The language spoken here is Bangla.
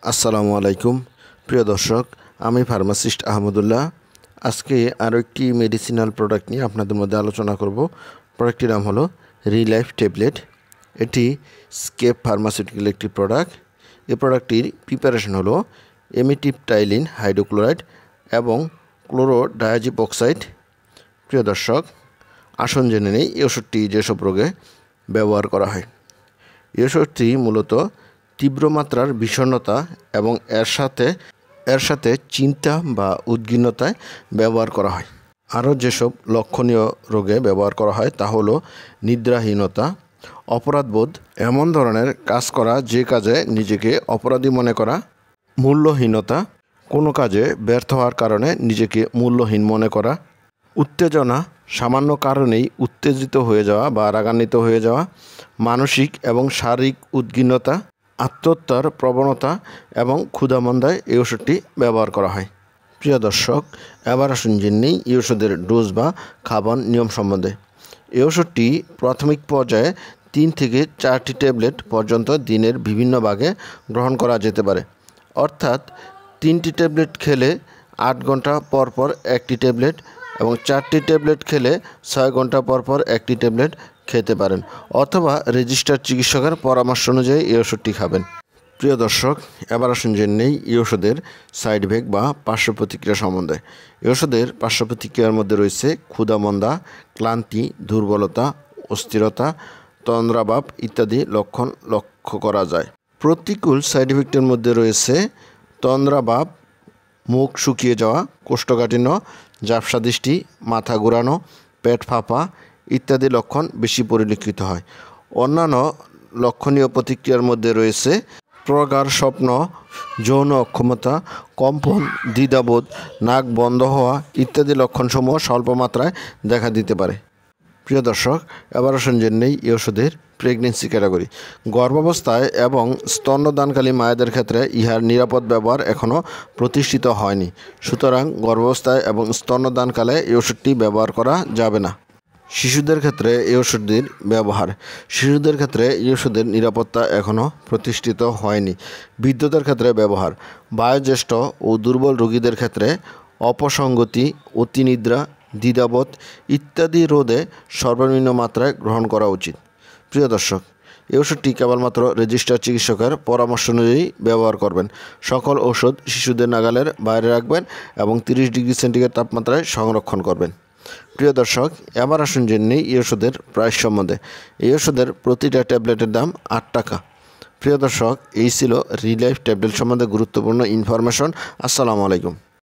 আসসালামু আলাইকুম প্রিয় দর্শক, আমি ফার্মাসিস্ট আহমদুল্লাহ। আজকে আরও একটি মেডিসিনাল প্রোডাক্ট নিয়ে আপনাদের মধ্যে আলোচনা করব। প্রোডাক্টটির নাম হলো রিলাইফ ট্যাবলেট। এটি স্কেপ ফার্মাসিউটিক্যাল একটি প্রোডাক্ট। এই প্রোডাক্টটির প্রিপারেশন হলো এমিটিপটাইলিন হাইড্রোক্লোরাইড এবং ক্লোরোডায়াজিপক্সাইড। প্রিয় দর্শক, আসুন জেনে নেই এই ওষুধটি যেসব রোগে ব্যবহার করা হয়। এই ওষুধটি মূলত তীব্র মাত্রার বিষণ্ণতা এবং এর সাথে চিন্তা বা উদ্বিগ্নতায় ব্যবহার করা হয়। আরও যেসব লক্ষণীয় রোগে ব্যবহার করা হয় তা হলো নিদ্রাহীনতা, অপরাধবোধ, এমন ধরনের কাজ করা যে কাজে নিজেকে অপরাধী মনে করা, মূল্যহীনতা, কোনো কাজে ব্যর্থ হওয়ার কারণে নিজেকে মূল্যহীন মনে করা, উত্তেজনা, সামান্য কারণেই উত্তেজিত হয়ে যাওয়া বা রাগান্বিত হয়ে যাওয়া, মানসিক এবং শারীরিক উদ্বিগ্নতা, আত্মহত্যার প্রবণতা এবং ক্ষুধামন্দায় এই ওষুধটি ব্যবহার করা হয়। প্রিয় দর্শক, এবার আসুন জেনে নেই এই ওষুধের ডোজ বা খাবার নিয়ম সম্বন্ধে। এই ওষুধটি প্রাথমিক পর্যায়ে 3 থেকে 4টি ট্যাবলেট পর্যন্ত দিনের বিভিন্ন ভাগে গ্রহণ করা যেতে পারে। অর্থাৎ 3টি ট্যাবলেট খেলে 8 ঘন্টা পর পর একটি ট্যাবলেট এবং 4টি ট্যাবলেট খেলে 6 ঘন্টা পর পর একটি ট্যাবলেট খেতে পারেন, অথবা রেজিস্টার্ড চিকিৎসকের পরামর্শ অনুযায়ী এই ওষুধটি খাবেন। প্রিয় দর্শক, এবার আসুন জেনে নেই এই ওষুধের সাইড ইফেক্ট বা পার্শ্ব প্রতিক্রিয়া সম্বন্ধে। এই ওষুধের পার্শ্ব প্রতিক্রিয়ার মধ্যে রয়েছে ক্ষুধামন্দা, ক্লান্তি, দুর্বলতা, অস্থিরতা, তন্দ্রাভাব ইত্যাদি লক্ষণ লক্ষ্য করা যায়। প্রতিকূল সাইড ইফেক্টের মধ্যে রয়েছে তন্দ্রাভাব, মুখ শুকিয়ে যাওয়া, কোষ্ঠকাঠিন্য, ঝাপসা দৃষ্টি, মাথা ঘোরানো, পেট ফাঁপা ইত্যাদি লক্ষণ বেশি পরিলক্ষিত হয়। অন্যান্য লক্ষণীয় প্রতিক্রিয়ার মধ্যে রয়েছে প্রগাঢ় স্বপ্ন, যৌন অক্ষমতা, কম্পন, দ্বিধাবোধ, নাক বন্ধ হওয়া ইত্যাদি লক্ষণসমূহ স্বল্প মাত্রায় দেখা দিতে পারে। প্রিয় দর্শক, এবার আসুন জেনে নেই এই ওষুধের প্রেগনেন্সি ক্যাটাগরি। গর্ভাবস্থায় এবং স্তন্যদানকালী মায়েদের ক্ষেত্রে ইহার নিরাপদ ব্যবহার এখনও প্রতিষ্ঠিত হয়নি। সুতরাং গর্ভাবস্থায় এবং স্তন্যদানকালে এই ওষুধটি ব্যবহার করা যাবে না। শিশুদের ক্ষেত্রে এই ওষুধটির ব্যবহার। শিশুদের ক্ষেত্রে এই ওষুধের নিরাপত্তা এখনও প্রতিষ্ঠিত হয়নি। বৃদ্ধদের ক্ষেত্রে ব্যবহার। বয়োজ্যেষ্ঠ ও দুর্বল রোগীদের ক্ষেত্রে অপসঙ্গতি, অতিনিদ্রা, দ্বিধাবোধ ইত্যাদি রোধে সর্বনিম্ন মাত্রায় গ্রহণ করা উচিত। প্রিয় দর্শক, এই ওষুধটি কেবলমাত্র রেজিস্টার্ড চিকিৎসকের পরামর্শ অনুযায়ী ব্যবহার করবেন। সকল ওষুধ শিশুদের নাগালের বাইরে রাখবেন এবং 30 ডিগ্রি সেন্টিগ্রেড তাপমাত্রায় সংরক্ষণ করবেন। প্রিয় দর্শক, এবার আসুন জেনে নেই এই ওষুধের প্রাইস সম্বন্ধে। এই ওষুধের প্রতিটা ট্যাবলেটের দাম 8 টাকা। প্রিয় দর্শক, এই ছিল রিলাইফ ট্যাবলেট সম্বন্ধে গুরুত্বপূর্ণ ইনফরমেশন। আসসালামু আলাইকুম।